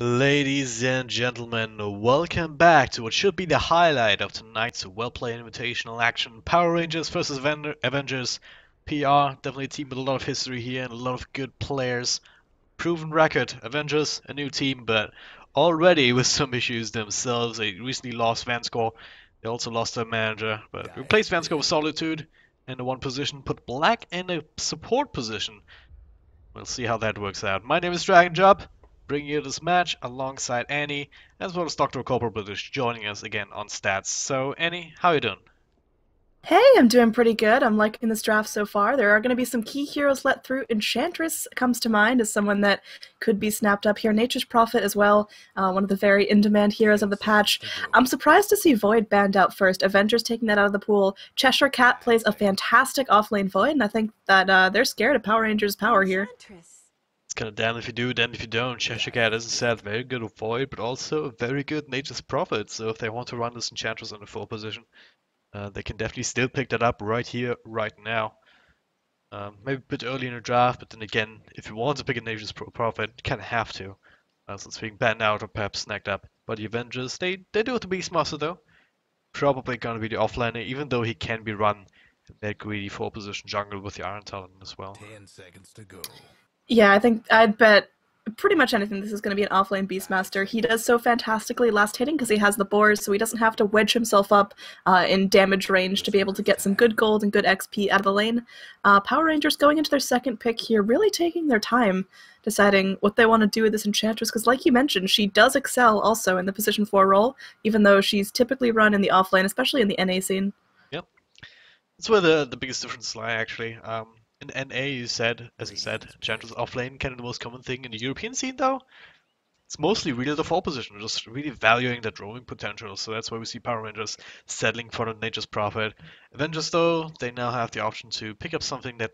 Ladies and gentlemen, welcome back to what should be the highlight of tonight's Wellplay Invitational action. Power Rangers versus Avengers. PR, definitely a team with a lot of history here and a lot of good players. Proven record, Avengers, a new team, but already with some issues themselves. They recently lost Vanscore. They also lost their manager, but replaced Vanscore with Solitude in the one position, put Black in a support position. We'll see how that works out. My name is Dragon Job, bringing you this match alongside Annie, as well as Dr. Corporal British joining us again on stats. So, Annie, how you doing? Hey, I'm doing pretty good. I'm liking this draft so far. There are going to be some key heroes let through. Enchantress comes to mind as someone that could be snapped up here. Nature's Prophet as well, one of the very in-demand heroes of the patch. I'm surprised to see Void banned out first. Avengers taking that out of the pool. Cheshire Cat plays a fantastic off-lane Void, and I think that they're scared of Power Rangers' power here. It's kind of damn if you do, damn if you don't. Cheshire Cat, as I said, very good with Void, but also a very good Nature's Prophet. So if they want to run this Enchantress in the 4 position, they can definitely still pick that up right here, right now. Maybe a bit early in the draft, but then again, if you want to pick a Nature's Prophet, you kind of have to. So it's being banned out or perhaps snagged up. But the Avengers, they do it to Beastmaster though. Probably gonna be the offlaner, even though he can be run in that greedy 4 position jungle with the Iron Talon as well. 10 seconds to go. Yeah, I think I'd bet pretty much anything this is going to be an offlane Beastmaster. He does so fantastically last hitting because he has the boars, so he doesn't have to wedge himself up in damage range to be able to get some good gold and good XP out of the lane. Power Rangers going into their second pick here, really taking their time deciding what they want to do with this Enchantress, because like you mentioned, she does excel also in the position 4 role, even though she's typically run in the offlane, especially in the NA scene. Yep, that's where the biggest difference lie actually. In NA, as you said, Enchantress offlane, kind of the most common thing in the European scene though. It's mostly really the 4 position, just really valuing that roaming potential. So that's why we see Power Rangers settling for the Nature's Prophet. Avengers though, they now have the option to pick up something that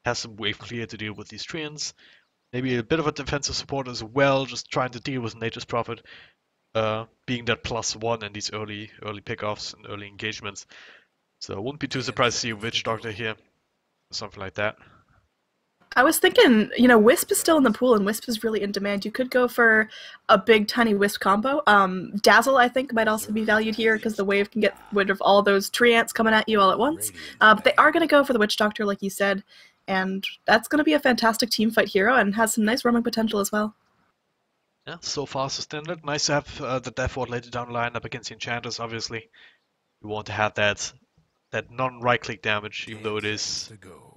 has some wave clear to deal with these treants. Maybe a bit of a defensive support as well, just trying to deal with Nature's Prophet, being that +1 in these early pickoffs and early engagements. So I wouldn't be too surprised to see a Witch Doctor here, or something like that. I was thinking, Wisp is still in the pool, and Wisp is really in demand. You could go for a big, tiny Wisp combo. Dazzle, I think, might also be valued here, because the wave can get rid of all those tree ants coming at you all at once. But they are going to go for the Witch Doctor, like you said, and that's going to be a fantastic team fight hero, and has some nice roaming potential as well. Yeah, so far so standard. Nice to have the Death Ward later down the line up against the Enchanters, obviously. You want to have that non-right-click damage, even though it is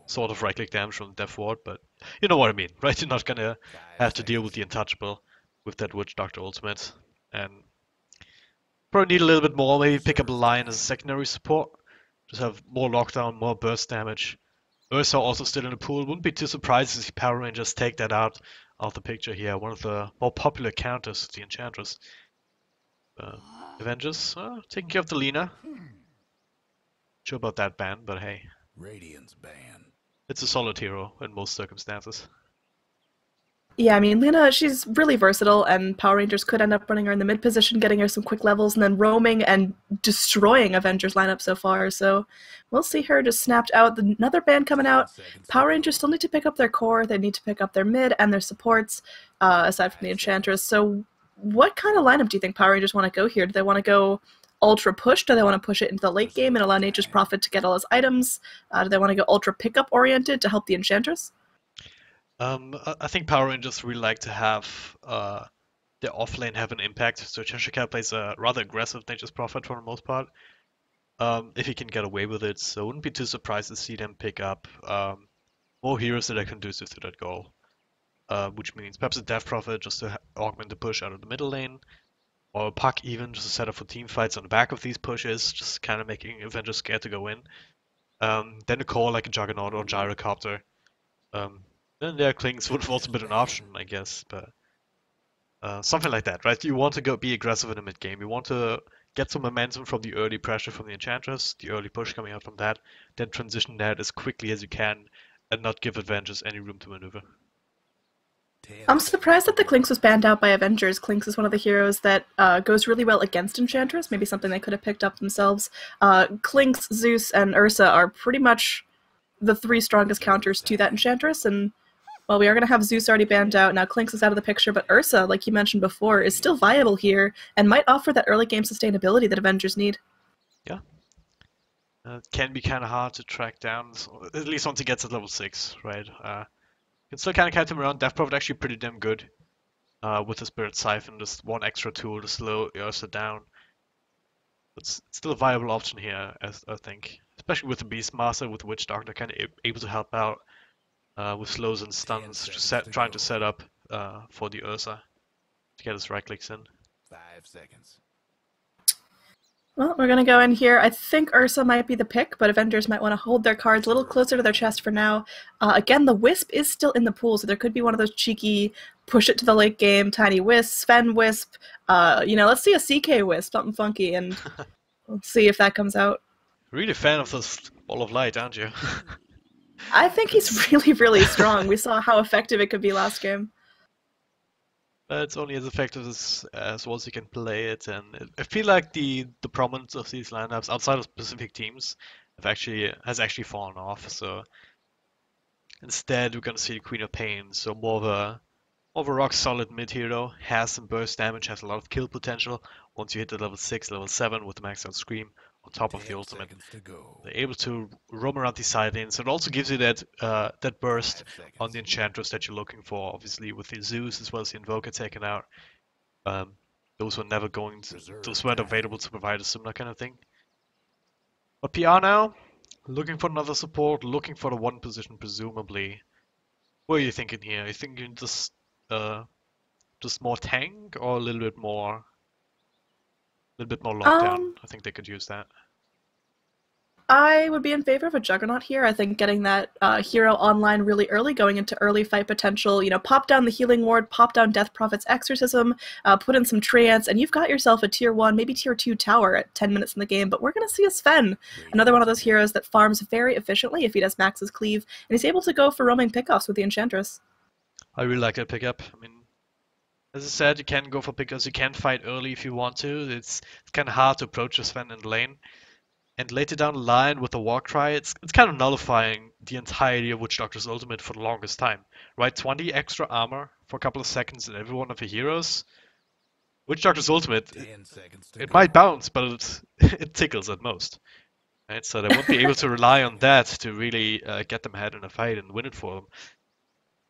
sort of right-click damage from the Death Ward, but you know what I mean, right? You're not gonna have to deal with the Untouchable with that Witch Doctor ultimate. And probably need a little bit more, maybe pick up a Lion as a secondary support. Just have more lockdown, more burst damage. Ursa also still in the pool. Wouldn't be too surprised to see Power Rangers take that out of the picture here. One of the more popular counters to the Enchantress. Avengers, taking care of the Lena. Sure about that ban, but hey. Radiance ban. It's a solid hero in most circumstances. Yeah, I mean, Lena, she's really versatile, and Power Rangers could end up running her in the mid position, getting her some quick levels, and then roaming and destroying Avengers lineup so far. So we'll see her just snapped out. Another ban coming out. Power Rangers still need to pick up their core. They need to pick up their mid and their supports, aside from the Enchantress. So what kind of lineup do you think Power Rangers want to go here? Do they want to go ultra push? Do they want to push it into the late game and allow Nature's Prophet to get all his items? Do they want to go ultra pickup oriented to help the Enchantress? I think Power Rangers really like to have their offlane have an impact. So Cheshire Cat plays a rather aggressive Nature's Prophet for the most part, if he can get away with it. So I wouldn't be too surprised to see them pick up more heroes that are conducive to that goal. Which means perhaps a Death Prophet just to augment the push out of the middle lane, or a Puck even just to set up for team fights on the back of these pushes, just kind of making Avengers scared to go in. Then a core like a Juggernaut or Gyrocopter. Then their Klings would have also been an option, I guess, but something like that, right? You want to go be aggressive in the mid game. You want to get some momentum from the early pressure from the Enchantress, the early push coming out from that, then transition that as quickly as you can, and not give Avengers any room to maneuver. I'm surprised that the Clinks was banned out by Avengers. Clinks is one of the heroes that goes really well against Enchantress, maybe something they could have picked up themselves. Clinks, Zeus, and Ursa are pretty much the 3 strongest counters to that Enchantress, and Well, we are going to have Zeus already banned out. Now Clinks is out of the picture, but Ursa, like you mentioned before, is still viable here and might offer that early game sustainability that Avengers need. Yeah. It can be kind of hard to track down, at least once he gets at level 6, right? You can still kind of catch him around. Death Prophet actually pretty damn good with the Spirit Siphon, just one extra tool to slow Ursa down. It's still a viable option here, as I think. Especially with the Beastmaster, with Witch Doctor kind of able to help out with slows and stuns, trying to set up for the Ursa to get his right clicks in. 5 seconds. Well, we're going to go in here. I think Ursa might be the pick, but Avengers might want to hold their cards a little closer to their chest for now. Again, the Wisp is still in the pool, so there could be one of those cheeky push it to the late game, tiny Wisp, Sven Wisp. Let's see a CK Wisp, something funky, and we'll see if that comes out. Really a fan of this Ball of Light, aren't you? I think he's really, really strong. We saw how effective it could be last game. It's only as effective as once you can play it, and I feel like the prominence of these lineups outside of specific teams has actually fallen off. So instead, we're gonna see Queen of Pain, so more of a rock solid mid hero, has some burst damage, has a lot of kill potential. Once you hit the level 6, level 7 with the maxed out Scream on top of the ultimate, they're able to roam around the side lanes. It also gives you that burst on the Enchantress that you're looking for, obviously with the Zeus as well as the Invoker taken out. Those weren't available to provide a similar kind of thing. But PR now, looking for another support, looking for the one position presumably. What are you thinking here? Are you thinking just more tank or a little bit more lockdown? I think they could use that. I would be in favor of a Juggernaut here. I think getting that hero online really early, going into early fight potential, pop down the Healing Ward, pop down Death Prophet's Exorcism, put in some Trance, and you've got yourself a tier 1, maybe tier 2 tower at 10 minutes in the game. But we're going to see a Sven, another one of those heroes that farms very efficiently if he does Max's Cleave, and he's able to go for roaming pickoffs with the Enchantress. I really like that pickup. I mean, as I said, you can go for pickups, you can fight early if you want to. It's kind of hard to approach a Sven in the lane. And later down the line with the Warcry, it's kind of nullifying the entirety of Witch Doctor's ultimate for the longest time. Right, 20 extra armor for a couple of seconds in every one of the heroes. Witch Doctor's ultimate, it might bounce, but it tickles at most. Right, so they won't be able to rely on that to really get them ahead in a fight and win it for them.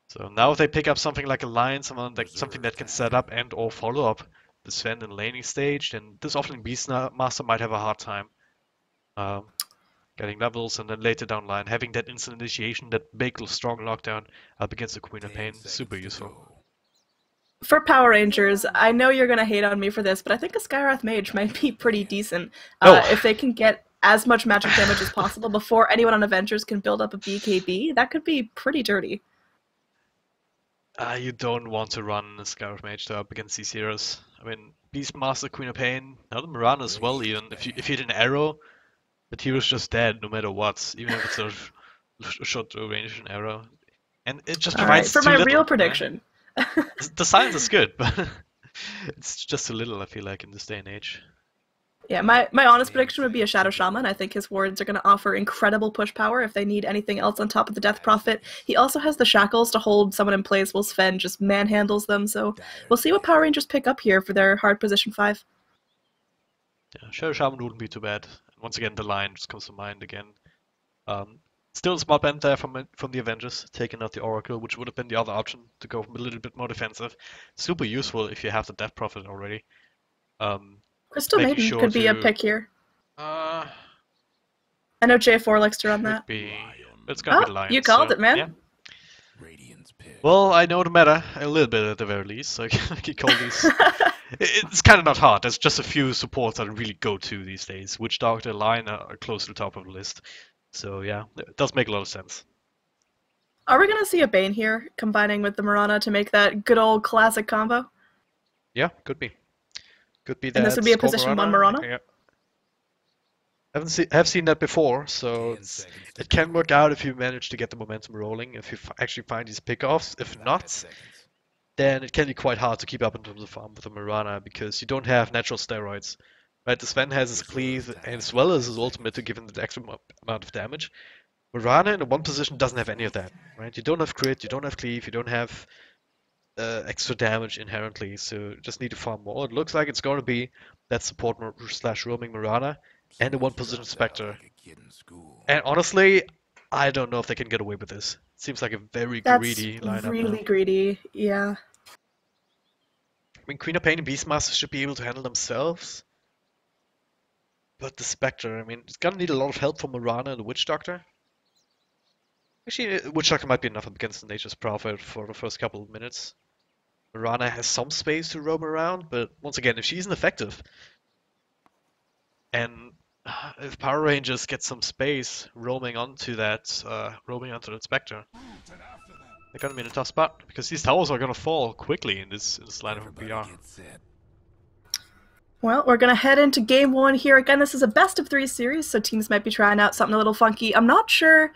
So now if they pick up something like a Lion, something that can set up and or follow up the Sven in laning stage, then this offlane Beastmaster might have a hard time. Getting levels, and then later down the line having that instant initiation, that big strong lockdown up against the Queen of Pain, super useful. For Power Rangers, I know you're going to hate on me for this, but I think a Skywrath Mage might be pretty decent. If they can get as much magic damage as possible before anyone on Avengers can build up a BKB, that could be pretty dirty. You don't want to run a Skywrath Mage though up against these heroes. I mean, Beastmaster, Queen of Pain, now the Mirana as well even. If you hit an arrow, the hero's just dead no matter what, even if it's a short range arrow. And it just provides for my real prediction. Right? The science is good, but it's just too little, I feel like, in this day and age. Yeah, my honest prediction would be a Shadow Shaman. I think his wards are going to offer incredible push power if they need anything else on top of the Death Prophet. He also has the Shackles to hold someone in place while Sven just manhandles them, so we'll see what Power Rangers pick up here for their hard position 5. Yeah, Shadow Shaman wouldn't be too bad. Once again, the line just comes to mind again. Still a smart band there from the Avengers, taking out the Oracle, which would have been the other option to go a little bit more defensive. Super useful if you have the Death Prophet already. Crystal Maiden could be a pick here. I know J4 likes to run that. It's gonna be the Lions. You called it, man. Yeah. Well, I know the meta a little bit at the very least, so I can call these. It's kind of not hard. There's just a few supports that really go to these days. Witch Doctor, Lion are close to the top of the list. So yeah, it does make a lot of sense. Are we going to see a Bane here, combining with the Mirana to make that good old classic combo? Yeah, could be. Could be that. And this would be a position 1 Mirana? Yeah. Have seen that before, so it can work out if you manage to get the momentum rolling, if you actually find these pickoffs. If not, then it can be quite hard to keep up in terms of farm with the Mirana, because you don't have natural steroids. Right, the Sven has his cleave as well as his ultimate to give him the extra amount of damage. Mirana in the one position doesn't have any of that, right? You don't have crit, you don't have cleave, you don't have extra damage inherently, so you just need to farm more. It looks like it's going to be that support slash roaming Mirana and the one position Spectre. Like a kid in school. And honestly, I don't know if they can get away with this. It seems like a very That's greedy lineup really now. greedy. Yeah. I mean, Queen of Pain and Beastmaster should be able to handle themselves. But the Spectre, I mean, it's gonna need a lot of help from Mirana and the Witch Doctor. Actually, Witch Doctor might be enough against the Nature's Prophet for the first couple of minutes. Mirana has some space to roam around, but once again, if she's ineffective, and if Power Rangers get some space roaming onto that Spectre, they're gonna be in a tough spot because these towers are gonna fall quickly in this line of Everybody PR. get set. Well, we're going to head into game one here. Again, this is a best of 3 series, so teams might be trying out something a little funky. I'm not sure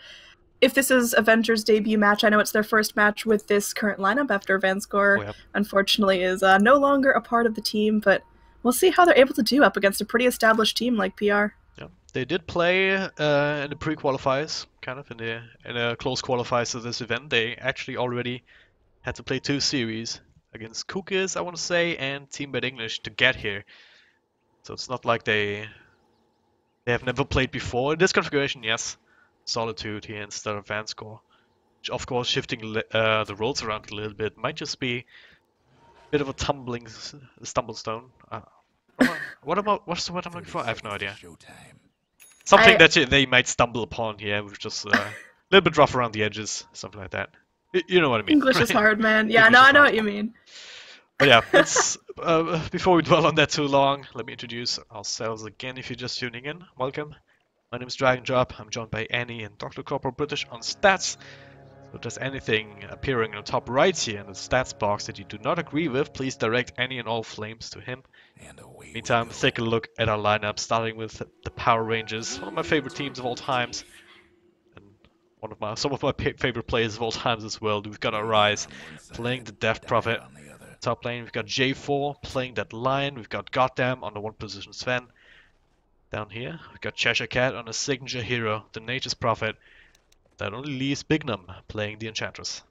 if this is Avengers' debut match. I know it's their first match with this current lineup after Vanscore, unfortunately, is no longer a part of the team, but we'll see how they're able to do up against a pretty established team like PR. Yeah, they did play in the pre-qualifiers, kind of in a close qualifiers of this event. They actually already had to play 2 series against Kukis, I want to say, and Team Bad English to get here. So it's not like they have never played before. In this configuration, yes, Solitude here instead of Vanscore. Which, of course, shifting the roles around a little bit might just be a bit of a tumbling stumblestone. What's the word I'm looking for? I have no idea. Showtime. Something that they might stumble upon here, with just a little bit rough around the edges, something like that. You know what I mean. English is hard, man. Yeah, English no, is I know hard. what you mean. But yeah, let's, before we dwell on that too long, let me introduce ourselves again if you're just tuning in. Welcome. My name is Dragon Drop. I'm joined by Annie and Dr. Corporal British on stats. So if there's anything appearing in the top right here in the stats box that you do not agree with, please direct any and all flames to him. And away we Meantime, go. let's take a look at our lineup, starting with the Power Rangers, one of my favorite teams of all times, and some of my favorite players of all times as well. We've got our Rise playing the Death Prophet. On the other. Top lane, we've got J4 playing that Lion. We've got Goddamn on the one position Sven. Down here, we've got Cheshire Cat on a signature hero, the Nature's Prophet. That only leaves Bignum playing the Enchantress.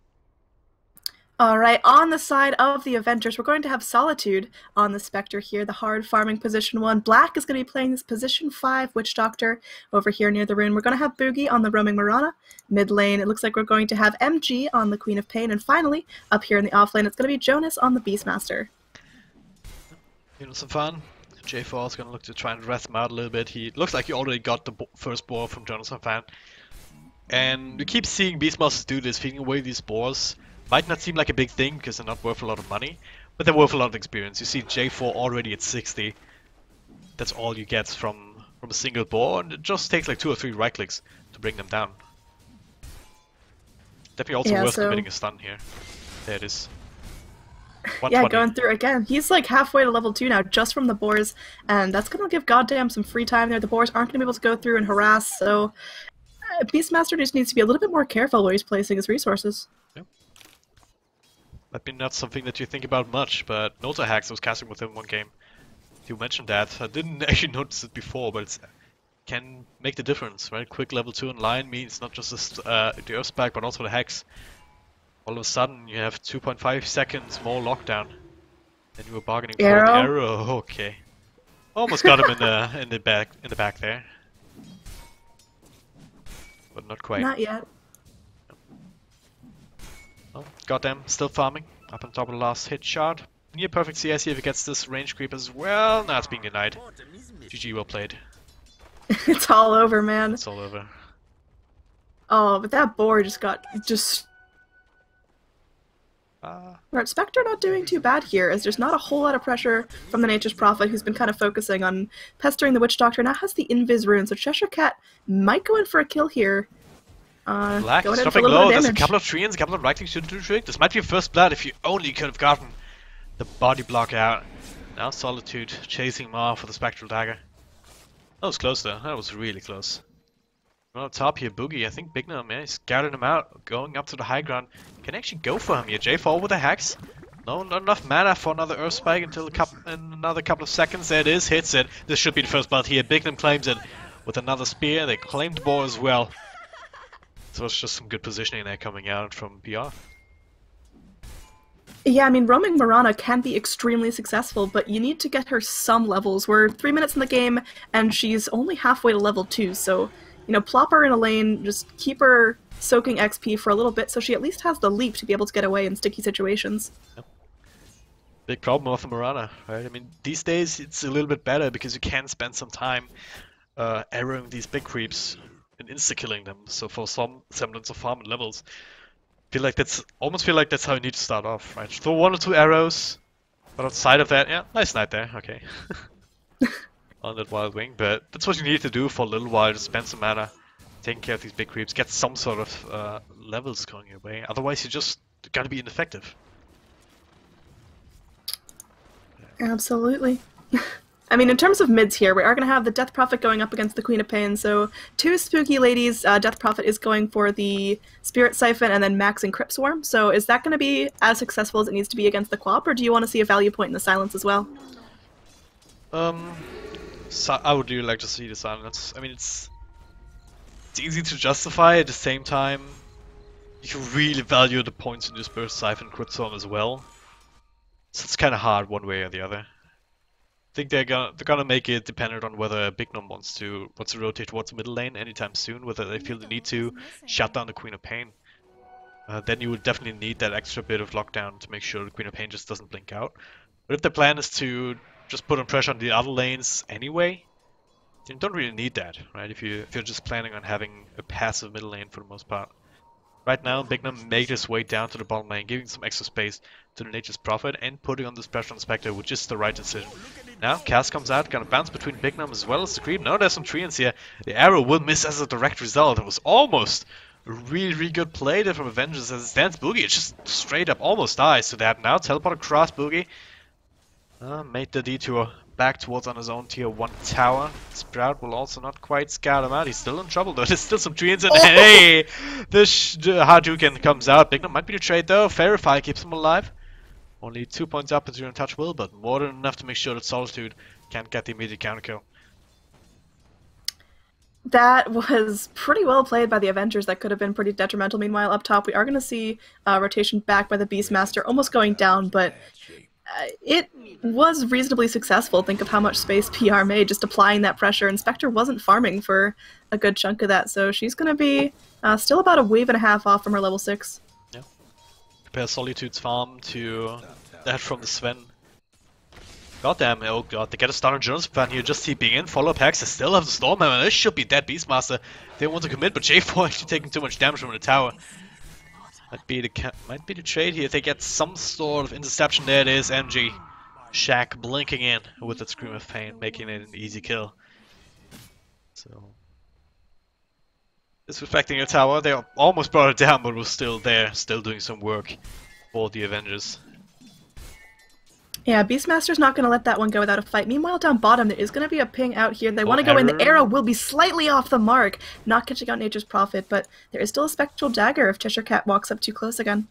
Alright, on the side of the Avengers, we're going to have Solitude on the Spectre here, the hard farming position 1. Black is going to be playing this position 5 Witch Doctor over here near the rune. We're going to have Boogie on the roaming Marana. Mid lane, it looks like we're going to have MG on the Queen of Pain. And finally, up here in the off lane, it's going to be Jonas on the Beastmaster. You know, some fun. J4 is going to look to try and rest him out a little bit. He looks like he already got the first boar from Jonathan Fan. And we keep seeing Beastmasters do this, feeding away these boars. Might not seem like a big thing because they're not worth a lot of money, but they're worth a lot of experience. You see J4 already at 60. That's all you get from a single boar, and it just takes like 2 or 3 right clicks to bring them down. Definitely also worth committing a stun here. There it is. Yeah, going through again. He's like halfway to level 2 now just from the boars, and that's going to give Goddamn some free time there. The boars aren't going to be able to go through and harass, so Beastmaster just needs to be a little bit more careful where he's placing his resources. Yep. Might be not something that you think about much, but Nota Hacks was casting with him in one game. You mentioned that. I didn't actually notice it before, but it can make the difference, right? Quick level 2 in line means not just the Earth Spike, but also the Hex. All of a sudden, you have 2.5 seconds more lockdown than you were bargaining for. Arrow? The arrow, okay. Almost got him in the back there, but not quite. Not yet. Oh, goddamn, still farming. Up on top of the last hit shot. Near perfect CS here if he gets this range creep as well. Nah, it's being denied. GG, well played. It's all over, man. It's all over. Oh, but that boar just got Right, Spectre not doing too bad here, as there's not a whole lot of pressure from the Nature's Prophet, who's been kind of focusing on pestering the Witch Doctor. Now has the Invis rune, so Cheshire Cat might go in for a kill here. Black is dropping low. There's a couple of treants, a couple of right clicks to do the trick. This might be your first blood if you only could have gotten the body block out. Now Solitude chasing him off with a Spectral Dagger. That was close though. That was really close. On top here, Boogie. I think Bignum, yeah, he's scouting him out, going up to the high ground. Can actually go for him here. J4 with a Hex. No, not enough mana for another Earth Spike until in another couple of seconds. There it is, hits it. This should be the first blood here. Bignum claims it with another spear. They claimed boar as well. So it's just some good positioning there coming out from PR. Yeah, I mean, roaming Mirana can be extremely successful, but you need to get her some levels. We're 3 minutes in the game, and she's only halfway to level 2, so, plop her in a lane, just keep her soaking XP for a little bit so she at least has the leap to be able to get away in sticky situations. Yep. Big problem with the Mirana, right? I mean, these days it's a little bit better because you can spend some time arrowing these big creeps and insta-killing them, so for some semblance of farm and levels. Almost feel like that's how you need to start off, right? Throw 1 or 2 arrows, but outside of that, yeah, nice knight there, okay. On that wild wing, but that's what you need to do for a little while, to spend some mana, taking care of these big creeps, get some sort of levels going your way, otherwise you're just gonna be ineffective. Absolutely. I mean, in terms of mids here, we are going to have the Death Prophet going up against the Queen of Pain, so 2 spooky ladies. Death Prophet is going for the Spirit Siphon and then Max and Crypt Swarm, so is that going to be as successful as it needs to be against the Quap, or do you want to see a value point in the Silence as well? So I would really like to see the Silence. I mean, it's easy to justify, at the same time you really value the points in your Spirit Siphon and Crypt Swarm as well, so it's kind of hard one way or the other. I think they're gonna make it dependent on whether Bignum wants to rotate towards the middle lane anytime soon, whether they feel the need to shut down the Queen of Pain. Then you would definitely need that extra bit of lockdown to make sure the Queen of Pain just doesn't blink out. But if the plan is to just put on pressure on the other lanes anyway, then you don't really need that, right? If you're just planning on having a passive middle lane for the most part. Right now, Bignum made his way down to the bottom lane, giving some extra space to the Nature's Prophet and putting on this pressure on Spectre, which is the right decision. Now, Cass comes out, gonna bounce between Bignum as well as the creep. Now there's some treants here. The arrow will miss as a direct result. It was almost a really good play there from Avengers as it stands. Boogie, it just straight up almost dies to that. Now, teleport across Boogie. Made the detour back towards on his own tier 1 tower. Sprout will also not quite scout him out. He's still in trouble though. There's still some treants and hey! The Hadouken comes out. Bignum might be the trade though. Verify keeps him alive. Only 2 points up into Untouch Will, but more than enough to make sure that Solitude can't get the immediate counter kill. That was pretty well played by the Avengers. That could have been pretty detrimental. Meanwhile, up top, we are going to see rotation back by the Beastmaster, almost going down, but it was reasonably successful. Think of how much space PR made just applying that pressure, and Spectre wasn't farming for a good chunk of that, so she's going to be still about a wave and a half off from her level 6. Yeah. Compare Solitude's farm to that from the Sven. Goddamn, oh god, they get a stun on Jonas fan here, just TPing in, follow packs, they still have the Stormhammer, this should be dead Beastmaster. They want to commit, but J4 actually taking too much damage from the tower. Might be the trade here. If they get some sort of interception, there it is. MG Shaq blinking in with that Scream of Pain, making it an easy kill. So disrespecting your tower. They almost brought it down, but was still there, still doing some work for the Avengers. Yeah, Beastmaster's not going to let that one go without a fight. Meanwhile, down bottom, there is going to be a ping out here. They want to go in. The arrow will be slightly off the mark, not catching out Nature's Prophet, but there is still a Spectral Dagger if Cheshire Cat walks up too close again.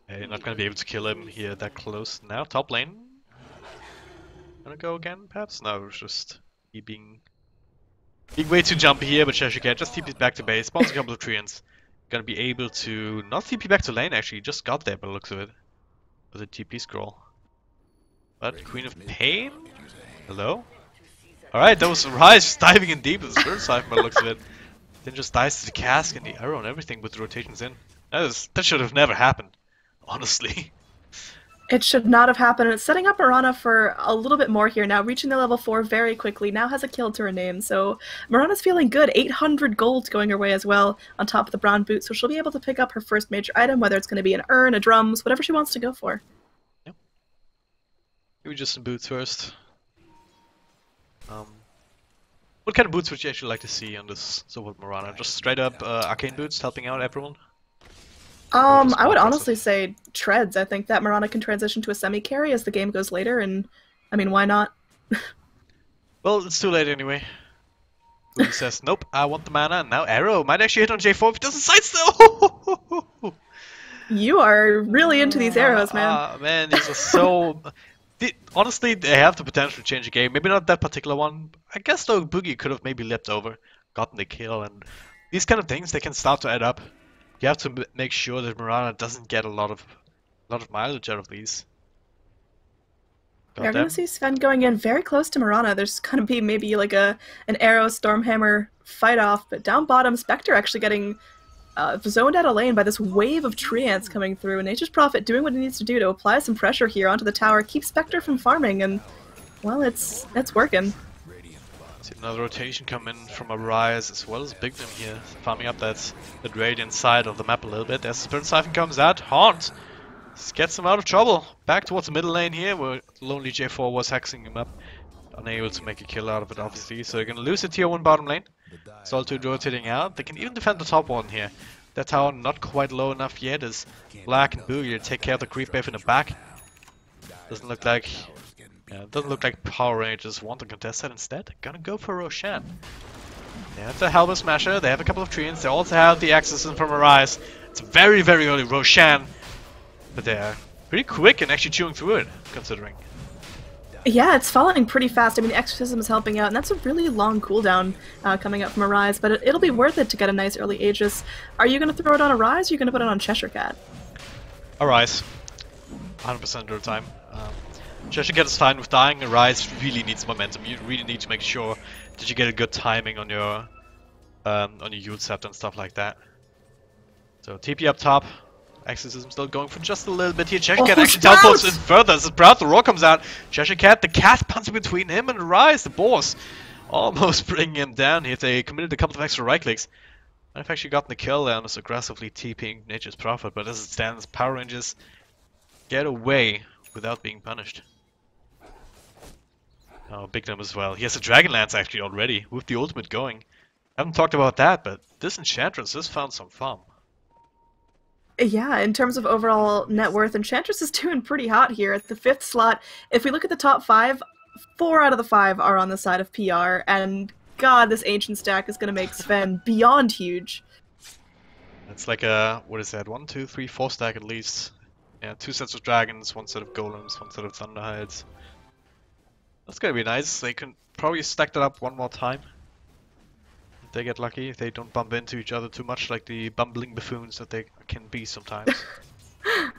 Yeah, you're not going to be able to kill him here that close. Now, top lane. Gonna go again, perhaps? No, it's just he being way too jumpy here, but Cheshire Cat just TP's back to base, spawns a couple of treants. Gonna be able to not TP back to lane, actually, just got there by the looks of it. With a TP scroll. But Queen of Pain? Hello? Alright, that was Rise just diving in deep with the Spirit Siphon by the looks of it. Then just dies to the cask and the arrow and everything with the rotations in. That should have never happened. Honestly. It should not have happened, and it's setting up Mirana for a little bit more here now, reaching the level 4 very quickly, now has a kill to her name, so Mirana's feeling good, 800 gold going her way as well, on top of the brown boot, so she'll be able to pick up her first major item, whether it's going to be an urn, a drums, whatever she wants to go for. Yep. Maybe just some boots first. What kind of boots would you actually like to see on this Silver Mirana? Just straight up arcane boots helping out everyone? I would honestly say treads. I think that Mirana can transition to a semi-carry as the game goes later, and I mean, why not? Well, it's too late anyway. Booty says, nope, I want the mana, and now arrow might actually hit on J4 if it doesn't side still! You are really into these arrows, man. Man, these are so... honestly, they have the potential to change the game. Maybe not that particular one. I guess though, Boogie could have maybe leapt over, gotten the kill, and these kind of things, they can start to add up. You have to make sure that Mirana doesn't get a lot of mileage out of these. We are going to Goddamn. see Sven going in very close to Mirana. There's going to be maybe like an Arrow Stormhammer fight off, but down bottom, Spectre actually getting zoned out of lane by this wave of tree ants coming through. Nature's Prophet doing what he needs to do to apply some pressure here onto the tower, keep Spectre from farming, and well, it's working. See another rotation come in from Arise as well as Bignum here, farming up that Radiant side of the map a little bit. As the Spirit Siphon comes out, Haunt gets him out of trouble. Back towards the middle lane here, where Lonely J4 was hexing him up. Unable to make a kill out of it, obviously. So they're gonna lose the tier 1 bottom lane. Solitude rotating out. They can even defend the top one here. That tower not quite low enough yet as Black and Boogie to take care of the creep wave in the back. Doesn't look like Power Rangers want to contest that. Instead, they're gonna go for Roshan. They have the Helmet Smasher, they have a couple of treants, they also have the Exorcism from Arise. It's very, very early Roshan, but they're pretty quick and actually chewing through it, considering. Yeah, it's falling pretty fast. I mean, the Exorcism is helping out, and that's a really long cooldown coming up from Arise, but it'll be worth it to get a nice early Aegis. Are you going to throw it on Arise, or are you going to put it on Cheshire Cat? Arise. 100% of the time. Cheshire Cat is fine with dying. Arise really needs momentum. You really need to make sure that you get a good timing on your Youth Scepter and stuff like that. So TP up top. Exorcism still going for just a little bit here. Cheshire Cat actually teleports in further as Sprout, the roar comes out. Cheshire Cat, the cat punch between him and Rise, the boss. Almost bringing him down here. They committed a couple of extra right clicks. I've actually gotten the kill there and is aggressively TPing Nature's Prophet, but as it stands, Power Rangers get away without being punished. Oh, Bignum as well. He has a Dragonlance actually already, with the ultimate going. I haven't talked about that, but this Enchantress has found some fun. Yeah, in terms of overall net worth, Enchantress is doing pretty hot here at the 5th slot. If we look at the top 5, 4 out of the 5 are on the side of PR, and god, this Ancient stack is going to make Sven beyond huge. It's like a, what is that, 1, 2, 3, 4 stack at least. Yeah, 2 sets of Dragons, 1 set of Golems, 1 set of Thunderhides. That's gonna be nice. They can probably stack that up one more time. If they get lucky, if they don't bump into each other too much like the bumbling buffoons that they can be sometimes.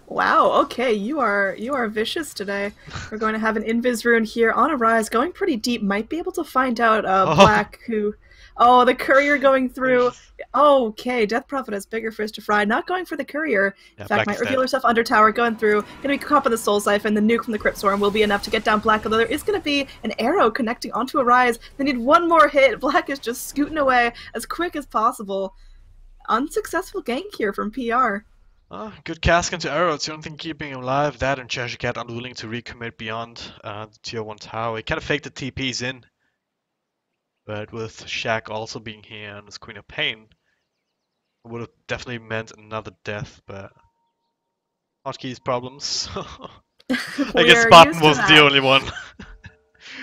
Wow, okay, you are vicious today. We're going to have an Invis rune here on Arise, going pretty deep. Might be able to find out Black who... Oh, the courier going through. Okay, Death Prophet has bigger fish to fry. Not going for the courier. Yeah, In fact, Black might is reveal dead. herself under tower, going through. Gonna be caught by the Soul Siphon. The nuke from the Crypt Swarm will be enough to get down Black, although there is gonna be an arrow connecting onto Arise. They need one more hit. Black is just scooting away as quick as possible. Unsuccessful gank here from PR. Oh, good cask into arrow. It's the only thing keeping him alive. That and Cheshire Cat unwilling to recommit beyond the tier 1 tower. He kind of faked the TPs in. But with Shaq also being here and his Queen of Pain, it would have definitely meant another death, but hotkeys problems. I guess Spartan was the only one.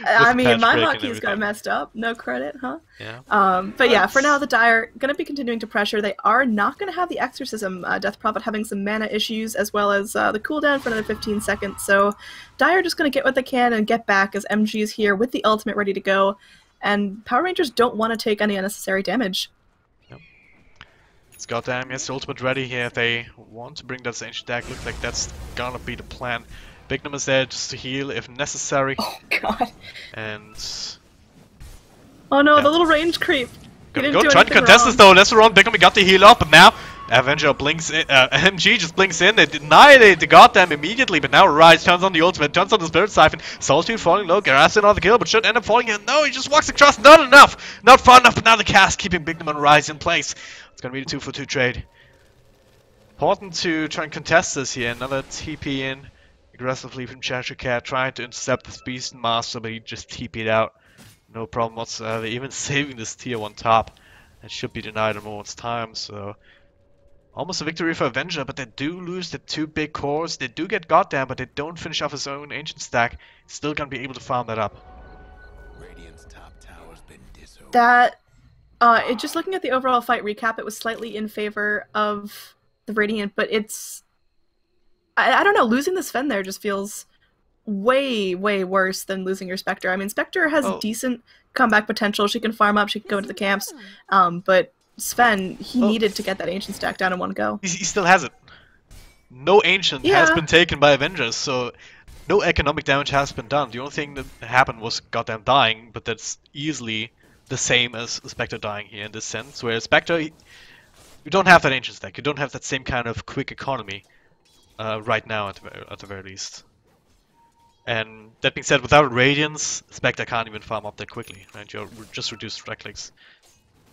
I mean, my patch break and hotkeys got everything. messed up. No credit, huh? Yeah. But yeah, for now, the Dire going to be continuing to pressure. They are not going to have the Exorcism. Death Prophet having some mana issues, as well as the cooldown for another 15 seconds. So Dire just going to get what they can and get back as MG is here with the ultimate ready to go. And Power Rangers don't want to take any unnecessary damage. Yep. It's goddamn, yes, the ultimate ready here. If they want to bring that ancient deck, looks like that's gonna be the plan. Bignum is there just to heal if necessary. Oh god. And Oh no, Yeah. the little range creep. He gonna didn't go do try to anything contest wrong. this though. That's wrong. Bignum got the heal up, but now Avenger blinks in, MG just blinks in. They deny they got them immediately, but now Rise turns on the ultimate, turns on the Spirit Siphon. Solitude falling low, grabs in on the kill, but should end up falling in. No, he just walks across. Not enough. Not far enough, but now the cast keeping Bignum and Rise in place. It's gonna be the 2-for-2 trade. Important to try and contest this here. Another TP in aggressively from Cheshire Cat, trying to intercept this Beast Master, but he just TP'd out. No problem whatsoever. Even saving this tier 1 top. It should be denied in a moment's time, so almost a victory for Avenger, but they do lose the 2 big cores. They do get goddamn, but they don't finish off his own ancient stack. Still gonna be able to farm that up. Radiant's top tower's been disowned. That, just looking at the overall fight recap, it was slightly in favor of the Radiant, but it's... I don't know, losing the Sven there just feels way, way worse than losing your Spectre. I mean, Spectre has Oh. decent comeback potential. She can farm up, she can go into the camps, but Sven, he Well, needed to get that ancient stack down in one go. he still has it. No ancient has Yeah. been taken by Avengers, so no economic damage has been done. The only thing that happened was goddamn dying, but that's easily the same as Spectre dying here in this sense. Whereas Spectre, you don't have that ancient stack. You don't have that same kind of quick economy right now, at the very least. And that being said, without Radiance, Spectre can't even farm up that quickly, right? You're just reduced right clicks.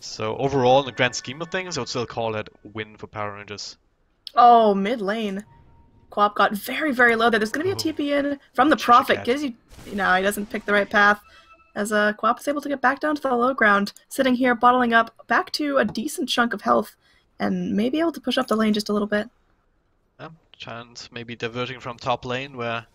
So overall, in the grand scheme of things, I would still call it a win for Power Rangers. Oh, mid lane. Quap got very, very low there. There's going to be a TP in from the Prophet. Gives you, no, he doesn't pick the right path. As Quap is able to get back down to the low ground, sitting here, bottling up back to a decent chunk of health, and maybe able to push up the lane just a little bit. Chance maybe diverting from top lane, where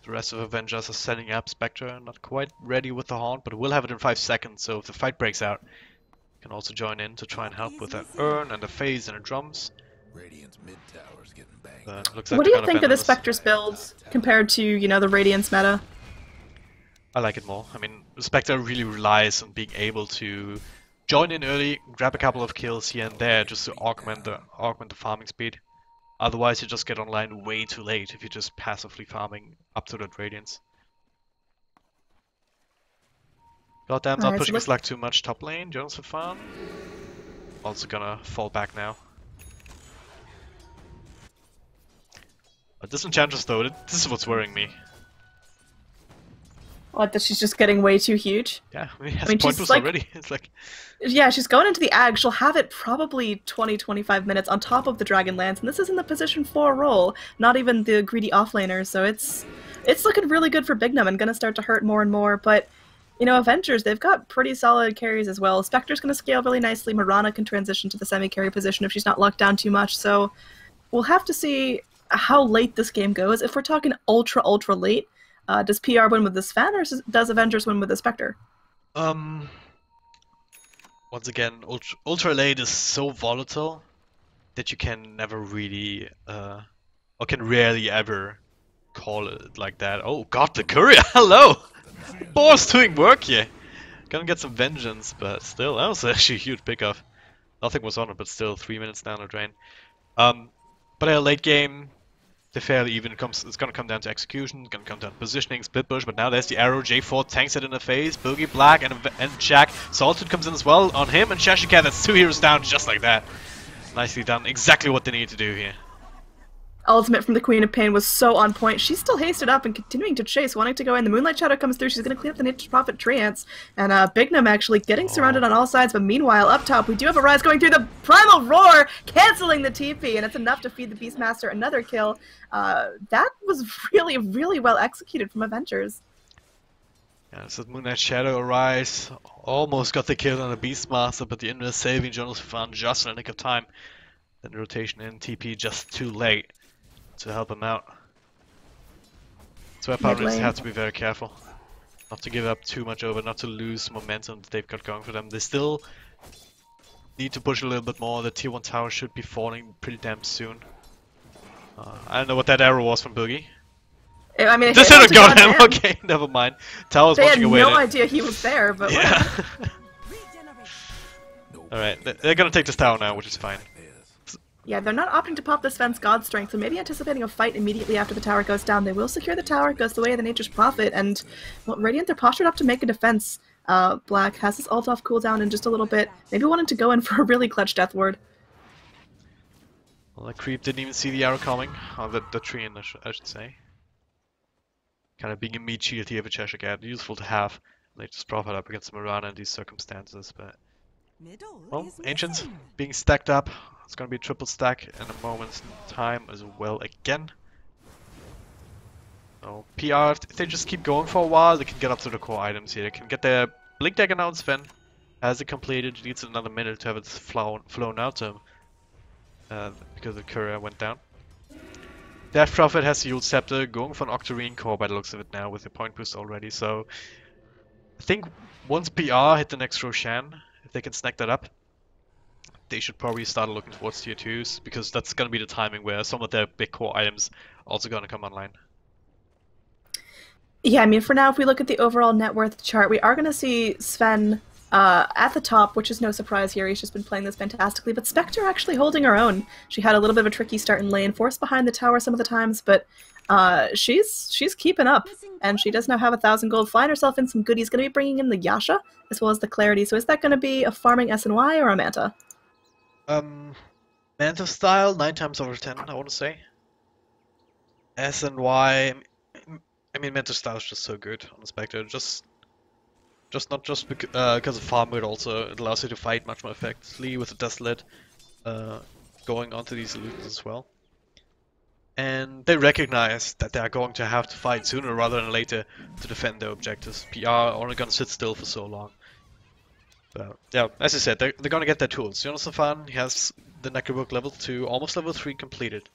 the rest of Avengers are setting up Spectre. Not quite ready with the Haunt, but we'll have it in 5 seconds, so if the fight breaks out, you can also join in to try and help with that urn and the phase and the drums. Radiant's mid tower's getting banged. Looks like What do they're you gonna think of the this. Spectre's builds compared to, you know, the Radiance meta? I like it more. I mean, Spectre really relies on being able to join in early, grab a couple of kills here and there just to augment the farming speed. Otherwise, you just get online way too late if you're just passively farming up to that Radiance. Goddamn, not pushing his luck too much top lane. Jones for fun. Also gonna fall back now. But this Enchantress though, this is what's worrying me. What, that she's just getting way too huge? Yeah, I mean, has point boost like, already. It's like... Yeah, she's going into the Ag. She'll have it probably 20-25 minutes on top of the Dragon Lance, and this is in the position 4 role, not even the greedy offlaner, so it's looking really good for Bignum and gonna start to hurt more and more, but you know, Avengers, they've got pretty solid carries as well. Spectre's gonna scale really nicely, Mirana can transition to the semi-carry position if she's not locked down too much, so we'll have to see how late this game goes. If we're talking ultra late, does PR win with the Sven, or does Avengers win with the Spectre? Once again, ultra late is so volatile that you can never really, or can rarely ever call it like that. Oh god, the courier! Hello! Boss doing work here! Gonna get some vengeance, but still, that was actually a huge pickup. Nothing was on it, but still, 3 minutes down the drain. But at a late game, they're fairly even. It's gonna come down to execution, it's gonna come down to positioning, split push, but now there's the arrow, J4 tanks it in the face, Boogie Black and Jack. Salted comes in as well on him, and Shashicat, that's 2 heroes down just like that. Nicely done, exactly what they need to do here. Ultimate from the Queen of Pain was so on point. She's still hasted up and continuing to chase, wanting to go in. The Moonlight Shadow comes through, she's going to clean up the Nature's Prophet Trance, and Bignum actually getting surrounded on all sides, but meanwhile, up top, we do have a Rise going through the Primal Roar, canceling the TP, and it's enough to feed the Beastmaster another kill. That was really, really well executed from Avengers. Yeah, so Moonlight Shadow Arise, almost got the kill on the Beastmaster, but the Invis saving Jonas found just in the nick of time. Then the rotation in, TP just too late to help him out. That's why Power Rangers have to be very careful. Not to give up too much over, not to lose momentum that they've got going for them. They still need to push a little bit more. The tier 1 tower should be falling pretty damn soon. I don't know what that arrow was from Boogie. I mean, this should have got him! Okay, never mind. Tower's they watching away. They had no idea he was there, but yeah. Alright, they're gonna take this tower now, which is fine. Yeah, they're not opting to pop this Sven's God Strength, so maybe anticipating a fight immediately after the tower goes down. They will secure the tower, it goes the way of the Nature's Prophet, and well, Radiant, they're postured up to make a defense. Black has his ult off cooldown in just a little bit, maybe wanting to go in for a really clutch death ward. Well, that creep didn't even see the arrow coming, or the tree in, I should say. Kind of being a meat shield here for Cheshire Cat, useful to have. Nature's Prophet up against Mirana in these circumstances, but... Well, Ancients being stacked up. It's gonna be a triple stack in a moment's time as well again. So PR, if they just keep going for a while, they can get up to the core items here. They can get their Blink Dagger now, Sven has it completed. It needs another minute to have it flown out to him. Because the courier went down. Death Prophet has the Yule Scepter, going for an Octarine core by the looks of it now with the point boost already. So I think once PR hit the next Roshan, if they can snack that up, they should probably start looking towards tier 2s, because that's going to be the timing where some of their big core items are also going to come online. Yeah, I mean, for now, if we look at the overall net worth chart, we are going to see Sven At the top, which is no surprise here, he's just been playing this fantastically, but Spectre actually holding her own. She had a little bit of a tricky start in lane, forced behind the tower some of the times, but she's keeping up, and she does now have 1,000 gold, flying herself in some goodies, going to be bringing in the Yasha, as well as the Clarity, so is that going to be a farming SNY or a Manta? Manta style, 9 times over 10, I want to say. SNY, I mean, Manta style is just so good on the Spectre, just not just because of farm, but also it allows you to fight much more effectively with the Desolate going onto these illusions as well. And they recognize that they are going to have to fight sooner rather than later to defend their objectives. PR are only going to sit still for so long. But yeah, as I said, they're going to get their tools. Jonas Safan, he has the Necrobook level 2, almost level 3 completed.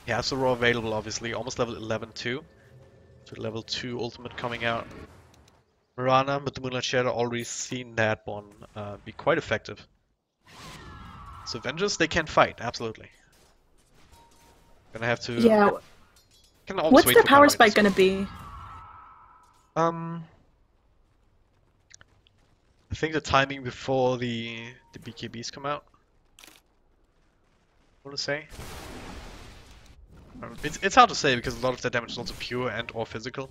He has the Raw available, obviously, almost level 11 too. So level 2 ultimate coming out. Mirana with the Moonlight Shadow, already seen that one be quite effective. So Avengers, they can fight, absolutely. Gonna have to... Yeah. What's their power spike gonna be? I think the timing before the BKBs come out. I want to say. It's hard to say because a lot of their damage is also pure and or physical.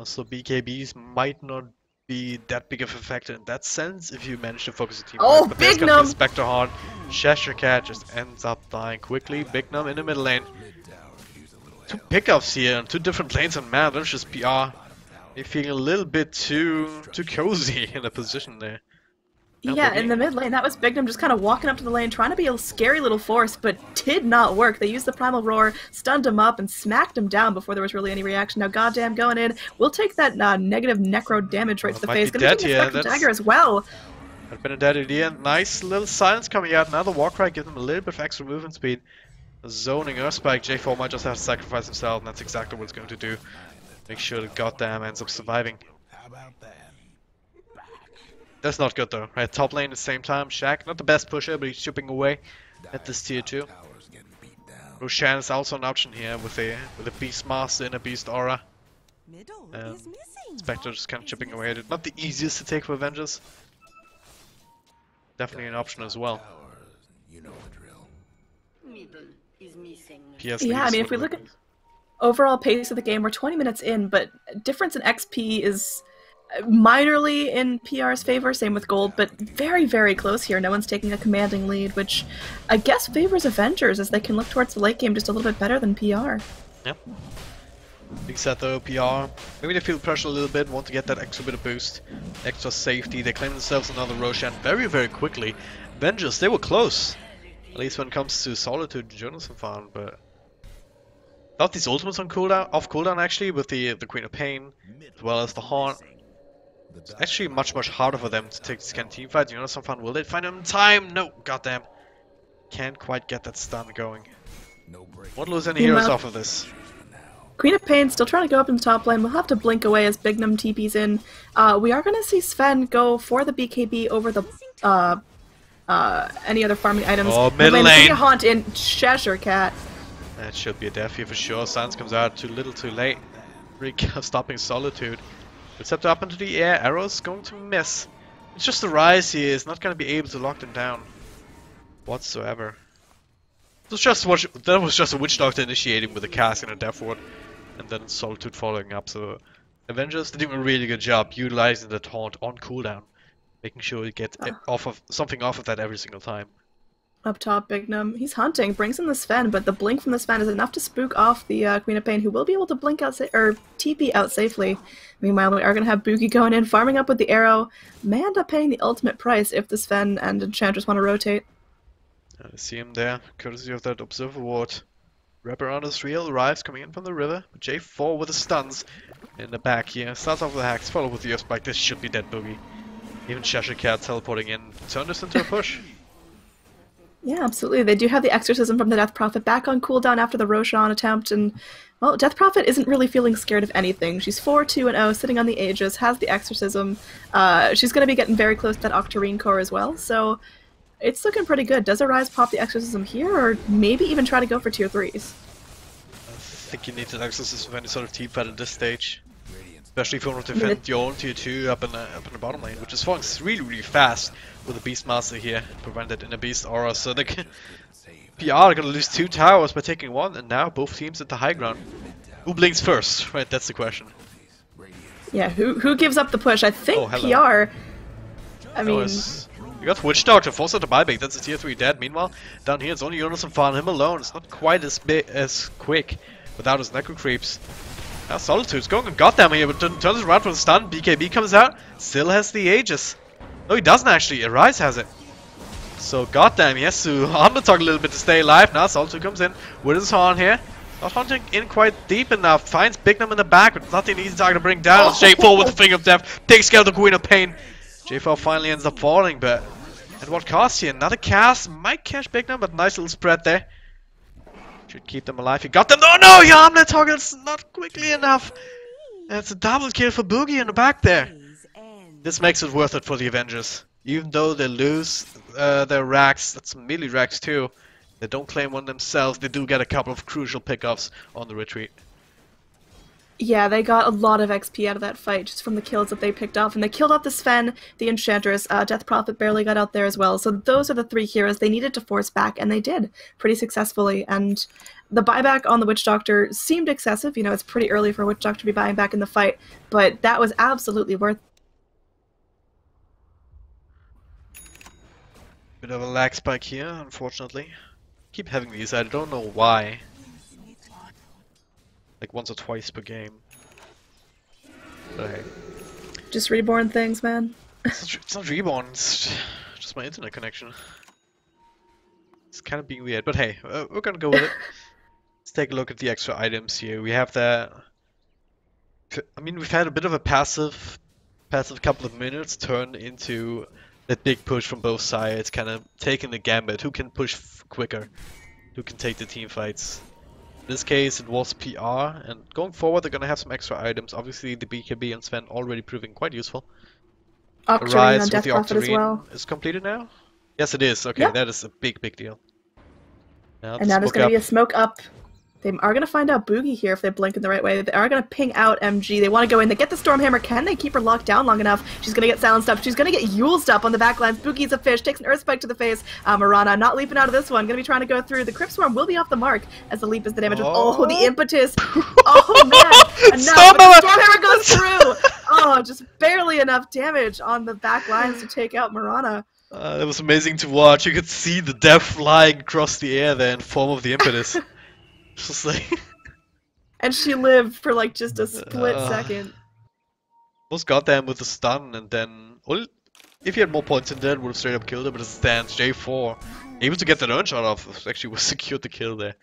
So BKBs might not be that big of a factor in that sense if you manage to focus the team. Oh, but Big there's gonna be Num! a Spectre Heart. Cheshire Cat just ends up dying quickly. Big Num in the middle lane. 2 pickups here on 2 different lanes, and man, that's just PR. They're feeling a little bit too cozy in a position there. Yeah, in the mid lane, that was Bignum just kind of walking up to the lane, trying to be a scary little force, but did not work. They used the Primal Roar, stunned him up, and smacked him down before there was really any reaction. Now, goddamn, going in, we'll take that negative necro damage right to the face. Gonna be a dagger as well. Had been a dead idea. Nice little silence coming out. Now the Warcry gives them a little bit of extra movement speed. Zoning Earthspike, J4 might just have to sacrifice himself, and that's exactly what it's going to do. Make sure the goddamn ends up surviving. That's not good though, right? Top lane at the same time. Shaq, not the best pusher, but he's chipping away at this tier 2. Roshan is also an option here with a Beastmaster and a Beast Aura. Spectre just kind of chipping away at it. Not the easiest to take for Avengers. Definitely an option as well. Yeah, I mean, if we look at overall pace of the game, we're 20 minutes in, but difference in XP is minorly in PR's favor, same with gold, but very, very close here. No one's taking a commanding lead, which I guess favors Avengers as they can look towards the late game just a little bit better than PR. Yep. Big set though, PR. Maybe they feel pressure a little bit, want to get that extra bit of boost, extra safety. They claim themselves another Roshan very, very quickly. Avengers, they were close. At least when it comes to Solitude, Jonas and Farn, but thought these ultimates on cooldown, off cooldown actually, with the Queen of Pain, as well as the Haunt. It's actually much harder for them to take this kind of team fight. Jonas and Farn, will they find them in time? No, goddamn. Can't quite get that stun going. Won't lose any heroes off of this. Queen of Pain still trying to go up in the top lane. We'll have to blink away as Bignum TP's in. We are going to see Sven go for the BKB over the any other farming items. Oh, middle lane. Haunt in Cheshire Cat. That should be a death here for sure. Sans comes out too little too late. Rick stopping Solitude. Scepter up into the air. Arrow's going to miss. It's just the Rise here is not going to be able to lock them down whatsoever. That was just a Witch Doctor initiating with a cast and a Death Ward, and then Solitude following up. So Avengers, they're doing a really good job utilizing the taunt on cooldown, making sure you get something off of that every single time. Up top, Bignum. He's hunting, brings in the Sven, but the blink from the Sven is enough to spook off the Queen of Pain, who will be able to blink out or TP out safely. Meanwhile, we are going to have Buki going in, farming up with the arrow. May end up paying the ultimate price if the Sven and Enchantress want to rotate. I see him there, courtesy of that Observer Ward. Wraparound is real, arrives coming in from the river. J4 with the stuns in the back here. Starts off with the hacks, followed with the Earthspike. This should be dead Boogie. Even Cheshire Cat teleporting in. Turn this into a push. Yeah, absolutely. They do have the Exorcism from the Death Prophet back on cooldown after the Roshan attempt, and, well, Death Prophet isn't really feeling scared of anything. She's 4-2-0, sitting on the Aegis, has the Exorcism. She's going to be getting very close to that Octarine core as well, so it's looking pretty good. Does Arise pop the Exorcism here, or maybe even try to go for tier 3s? I think you need an Exorcism for any sort of team fight at this stage. Especially if you want to defend your own tier 2 up in the bottom lane, which is falling really fast with the Beastmaster here, prevented in a Beast Aura, so they can... PR are gonna lose 2 towers by taking 1, and now both teams at the high ground. Who blinks first? Right, that's the question. Yeah, who gives up the push? I think hello. PR. I mean... You got Witch Doctor, force out the buyback, that's a tier 3 dead. Meanwhile, down here it's only Jonas and Farn, him alone. It's not quite as quick without his Necro Creeps. Now Solitude's going and goddamn here, but turns around for the stun. BKB comes out, still has the Aegis. No, he doesn't actually, Arise has it. So goddamn, he has to undertalk a little bit to stay alive. Now Solitude comes in with his horn here. Not hunting in quite deep enough. Finds Bignum in the back, but nothing easy target to bring down. J4 with the Finger of Death takes care of the Queen of Pain. J4 finally ends up falling, but at what cost here? Another cast, might catch Bignum, but nice little spread there. Should keep them alive. He got them. Oh no, your armlet target's not quickly enough. That's a double kill for Boogie in the back there. This makes it worth it for the Avengers. Even though they lose their racks, that's melee racks too. They don't claim one themselves, they do get a couple of crucial pickups on the retreat. Yeah, they got a lot of XP out of that fight just from the kills that they picked off. And they killed off the Sven, the Enchantress, Death Prophet barely got out there as well. So those are the 3 heroes they needed to force back, and they did pretty successfully. And the buyback on the Witch Doctor seemed excessive. You know, it's pretty early for a Witch Doctor to be buying back in the fight, but that was absolutely worth it. Bit of a lag spike here, unfortunately. Keep having these, I don't know why. Like once or twice per game. But hey. Just reborn things, man. It's not reborn, it's just my internet connection. It's kind of being weird, but hey, we're gonna go with it. Let's take a look at the extra items here. We have that... I mean, we've had a bit of a passive couple of minutes turn into that big push from both sides, kind of taking the gambit. Who can push quicker? Who can take the team fights? In this case, it was PR, and going forward, they're gonna have some extra items. Obviously, the BKB and Sven already proving quite useful. Octarine on Death Prophet as well. Is completed now? Yes, it is. Okay, yep. That is a big deal. Now and now there's gonna be a smoke up. They are going to find out Boogie here if they blink in the right way. They are going to ping out MG. They want to go in. They get the Stormhammer. Can they keep her locked down long enough? She's going to get silenced up. She's going to get Yuled up on the backlines. Boogie's a fish. Takes an Earth Spike to the face. Marana not leaping out of this one. Going to be trying to go through. The Crypt Swarm will be off the mark as the leap is the damage. Oh, the impetus. Oh, man. Enough. But the Stormhammer goes through. Oh, just barely enough damage on the backlines to take out Marana. That was amazing to watch. You could see the death flying across the air there in form of the impetus. Just like... And she lived for like just a split second. Almost got them with the stun, and then... Well, if he had more points in there, would have straight up killed her, but it stands J4. Able to get that urn shot off, actually was secured the kill there.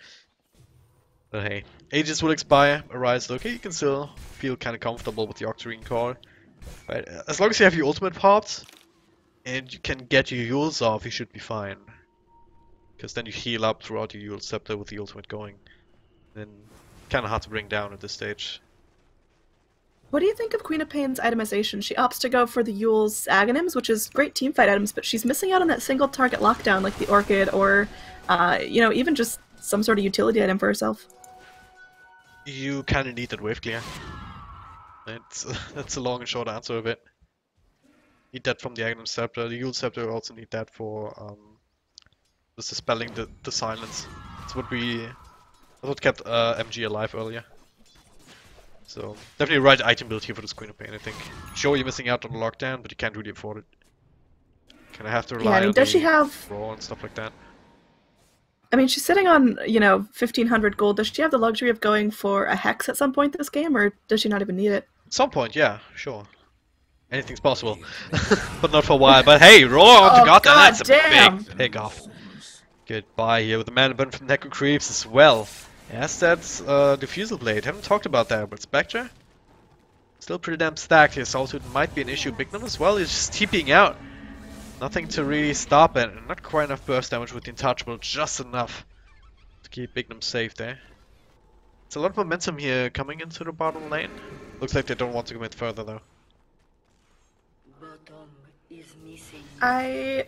But hey, Aegis will expire, Arise, okay, you can still feel kind of comfortable with the Octarine core. Right, as long as you have your ultimate popped, and you can get your Yules off, you should be fine. Because then you heal up throughout your Yule Scepter with the ultimate going. Then kind of hard to bring down at this stage. What do you think of Queen of Pain's itemization? She opts to go for the Yule's Aghanims, which is great teamfight items, but she's missing out on that single target lockdown like the Orchid or, you know, even just some sort of utility item for herself. You kind of need that wave clear. That's a long and short answer of it. Need that from the Aghanim Scepter. The Yule Scepter also need that for just dispelling the silence. It's what kept MG alive earlier. So definitely right item build here for this Queen of Pain, I think. Sure, you're missing out on the lockdown, but you can't really afford it. Kind of have to rely on does she have raw and stuff like that. I mean, she's sitting on, you know, 1,500 gold. Does she have the luxury of going for a Hex at some point this game, or does she not even need it? At some point, yeah, sure. Anything's possible. But not for a while. But hey, raw onto God, that's a big pick off. Goodbye here with the Mana Burn from Necro Creeps as well. Yes, that's Diffusal Blade. Haven't talked about that, but Spectre? Still pretty damn stacked here. Solitude might be an issue. Bignum as well is just TPing out. Nothing to really stop it. Not quite enough burst damage with the Untouchable, just enough to keep Bignum safe there. It's a lot of momentum here coming into the bottom lane. Looks like they don't want to commit further though. I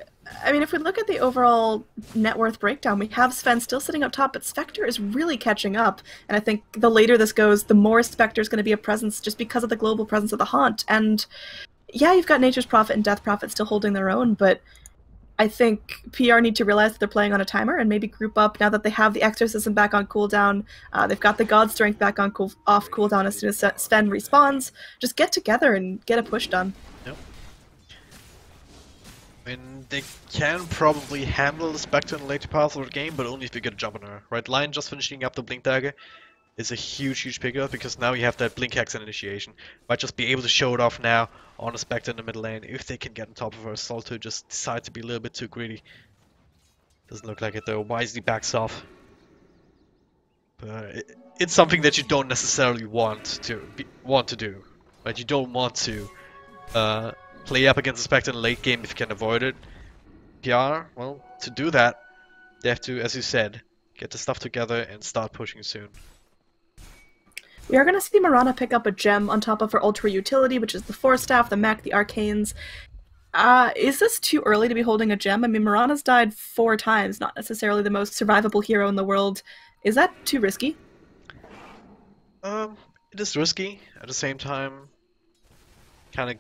mean, if we look at the overall net worth breakdown, we have Sven still sitting up top, but Spectre is really catching up. And I think the later this goes, the more Spectre is going to be a presence just because of the global presence of the Haunt. And yeah, you've got Nature's Prophet and Death Prophet still holding their own, but I think PR need to realize that they're playing on a timer and maybe group up now that they have the Exorcism back on cooldown. They've got the God Strength back on off cooldown as soon as Sven respawns. Just get together and get a push done. Yep. I mean, they can probably handle the Spectre in the later parts of the game, but only if you get a jump on her. Right, Lion just finishing up the Blink Dagger is a huge pickup because now you have that Blink Hex and Initiation. Might just be able to show it off now on a Spectre in the middle lane if they can get on top of her. Solitude just decide to be a little bit too greedy. Doesn't look like it though. Wisely backs off. But it's something that you don't necessarily want to do. Right? You don't want to play up against a Spectre in the late game if you can avoid it. PR, well, to do that, they have to, as you said, get the stuff together and start pushing soon. We are going to see Mirana pick up a gem on top of her ultra utility, which is the Force Staff, the Mech, the Arcanes. Is this too early to be holding a gem? I mean, Mirana's died 4 times, not necessarily the most survivable hero in the world. Is that too risky? It is risky. At the same time, kind of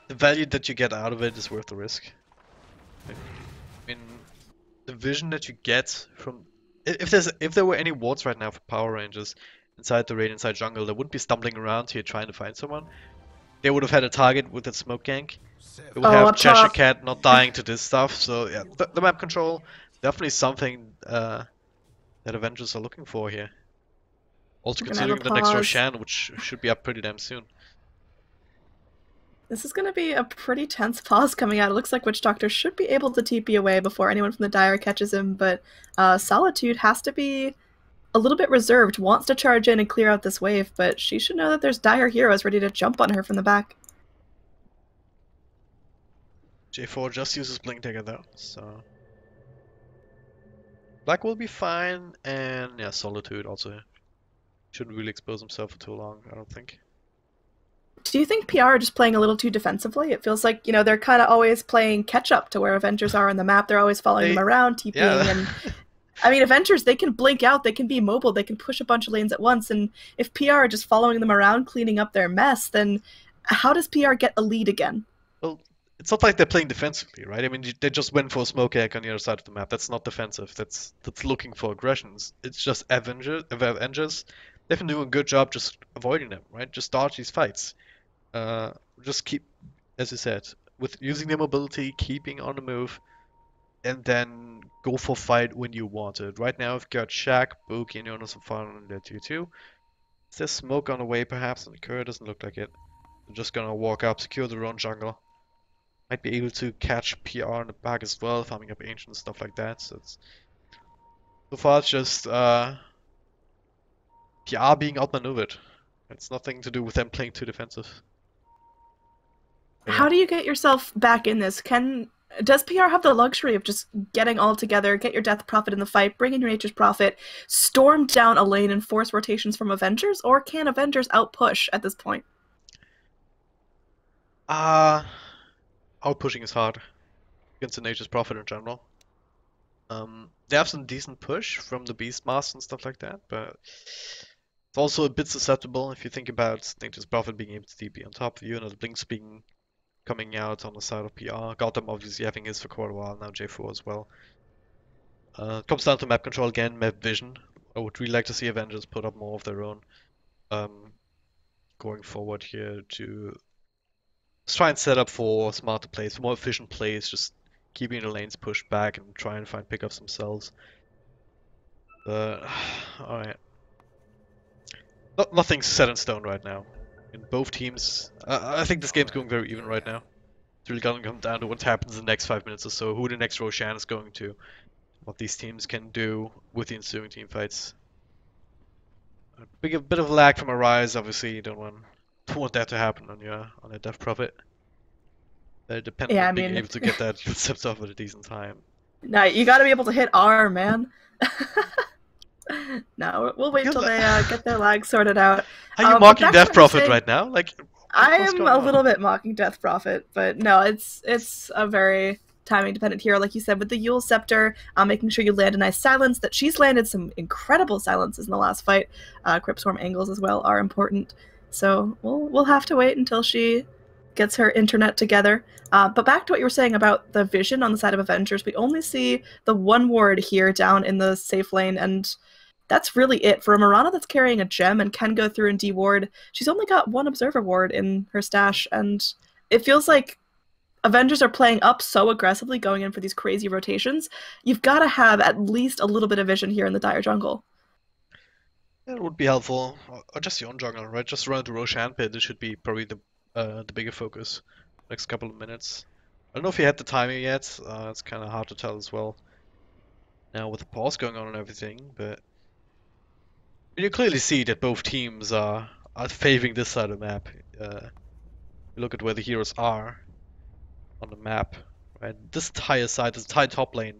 the value that you get out of it is worth the risk. I mean, the vision that you get from if there were any wards right now for Power Rangers inside the raid, inside jungle, they wouldn't be stumbling around here trying to find someone. They would have had a target with that smoke gank. They would have Cheshire Cat not dying to this stuff. So yeah, the map control definitely something that Avengers are looking for here. Also considering the next Roshan, which should be up pretty damn soon. This is going to be a pretty tense pause coming out. It looks like Witch Doctor should be able to TP away before anyone from the Dire catches him, but Solitude has to be a little bit reserved, wants to charge in and clear out this wave, but she should know that there's Dire heroes ready to jump on her from the back. J4 just uses Blink Dagger though, so Black will be fine, and yeah, Solitude also shouldn't really expose himself for too long, I don't think. Do you think PR are just playing a little too defensively? It feels like, you know, they're kind of always playing catch-up to where Avengers are on the map. They're always following them around, TPing, yeah. and I mean, Avengers, they can blink out, they can be mobile, they can push a bunch of lanes at once, and if PR are just following them around, cleaning up their mess, then how does PR get a lead again? Well, it's not like they're playing defensively, right? I mean, they just went for a smoke egg on the other side of the map. That's not defensive. That's looking for aggressions. It's just Avengers. They've been doing a good job just avoiding them, right? Just dodge these fights. Just keep, as you said, with using their mobility, keeping on the move, and then go for fight when you want it. Right now, we've got Shaq, Buki, and Jonas and Fun on their 2-2. Is there smoke on the way, perhaps? And the Cur doesn't look like it. They're just gonna walk up, secure their own jungle. Might be able to catch PR in the back as well, farming up Ancient and stuff like that. So far it's just PR being outmaneuvered. It's nothing to do with them playing too defensive. How do you get yourself back in this? Does PR have the luxury of just getting all together, get your Death Prophet in the fight, bring in your Nature's Prophet, storm down a lane and force rotations from Avengers, or can Avengers outpush at this point? Outpushing is hard against the Nature's Prophet in general. They have some decent push from the Beastmaster and stuff like that, but it's also a bit susceptible if you think about Nature's Prophet being able to TP on top of you and the Blinks being coming out on the side of PR. Gotham obviously having his for quite a while now, J4 as well. It comes down to map control again, map vision. I would really like to see Avengers put up more of their own going forward here to try and set up for smarter plays, for more efficient plays, just keeping the lanes pushed back and try and find pickups themselves. Alright. Nothing's set in stone right now. In both teams, I think this game's going very even right now. It's really gonna come down to what happens in the next 5 minutes or so, who the next Roshan is going to, what these teams can do with the ensuing team fights. A bit of lag from a rise, obviously. You don't want that to happen on your Death Prophet. They're dependent on being able to get that steps off at a decent time. No, you gotta be able to hit R, man. No, we'll wait till they get their lag sorted out. Are you mocking Death Prophet right now? Like, What's I'm going a on? little bit mocking Death Prophet, but no, it's a very timing dependent hero, like you said, with the Yule Scepter, making sure you land a nice silence. That she's landed some incredible silences in the last fight. Cryptswarm angles as well are important, so we'll have to wait until she gets her internet together. But back to what you were saying about the vision on the side of Avengers, we only see the one ward here down in the safe lane, and that's really it. For a Mirana that's carrying a gem and can go through and de-ward, she's only got one Observer ward in her stash, and it feels like Avengers are playing up so aggressively, going in for these crazy rotations. You've got to have at least a little bit of vision here in the dire jungle. That would be helpful. Or just your own jungle, right? Just run into Roshan pit. It should be probably the bigger focus. Next couple of minutes. I don't know if he had the timing yet. It's kind of hard to tell as well. Now with the pause going on and everything, but you clearly see that both teams are favoring this side of the map. You look at where the heroes are on the map, right? This entire side, this entire top lane,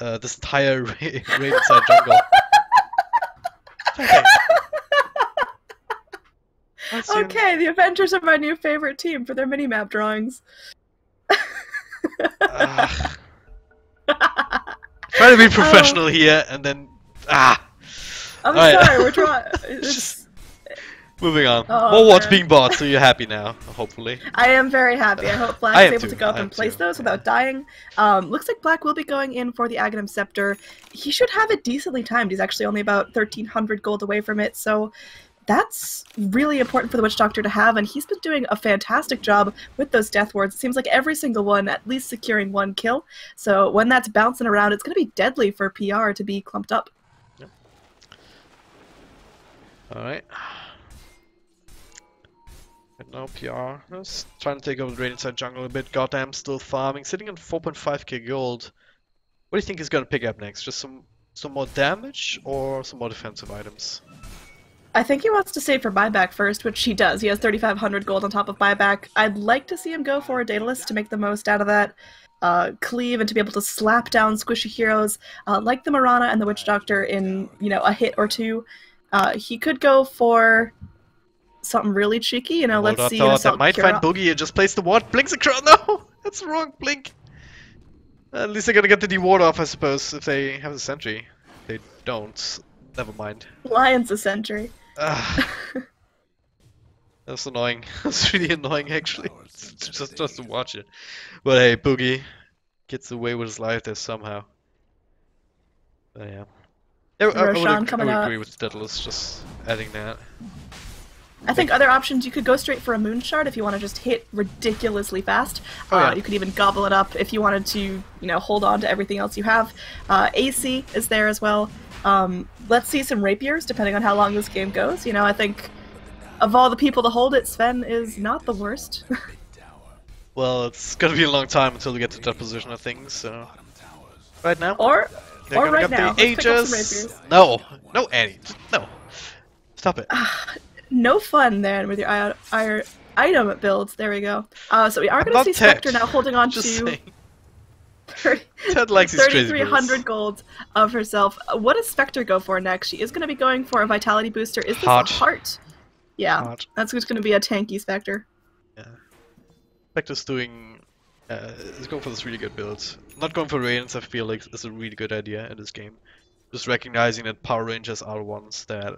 this entire Raven side jungle. Okay, the Avengers are my new favorite team for their mini-map drawings. Trying to be professional here, and then I'm sorry, we're trying. Moving on. Oh, More wards man. being bought, so you're happy now, hopefully. I am very happy. I hope Black I is am able to too, go up I am and place too, those yeah. without dying. Looks like Black will be going in for the Aghanim Scepter. He should have it decently timed. He's actually only about 1,300 gold away from it, so that's really important for the Witch Doctor to have, and he's been doing a fantastic job with those death wards. It seems like every single one at least securing one kill, so when that's bouncing around, it's going to be deadly for PR to be clumped up. Yep. Alright. And now PR is trying to take over the Radiant side jungle a bit. Goddamn, still farming, sitting on 4.5k gold. What do you think he's gonna pick up next? Just some more damage or some more defensive items? I think he wants to save for buyback first, which he does. He has 3,500 gold on top of buyback. I'd like to see him go for a Daedalus to make the most out of that. Cleave and to be able to slap down squishy heroes like the Mirana and the Witch Doctor in, a hit or two. He could go for something really cheeky, let's see. That might find Boogie and just place the ward. Blinks across. No! That's the wrong blink. At least they're gonna get the D-ward off, I suppose, if they have a sentry. If they don't, never mind. Lion's a sentry. That's annoying. That's really annoying, actually. just to watch it. But hey, Boogie gets away with his life there somehow. But yeah. I would agree with Daedalus, just adding that. I think other options, you could go straight for a Moon Shard if you want to just hit ridiculously fast. You could even gobble it up if you wanted to, hold on to everything else you have. AC is there as well. Let's see some rapiers, depending on how long this game goes. I think of all the people to hold it, Sven is not the worst. Well, it's gonna be a long time until we get to that position of things, so... Right now? Or right now. The Aegis. No, Annie. No. Stop it. No fun then with your item builds. There we go. So we are going to see Spectre now holding on to 3,300 gold of herself. What does Spectre go for next? She is going to be going for a vitality booster. Is this a heart? Yeah, that's what's going to be a tanky Spectre. Yeah. Spectre's doing... is going for this really good build. Not going for Radiance, I feel like is a really good idea in this game. Just recognizing that Power Rangers are ones that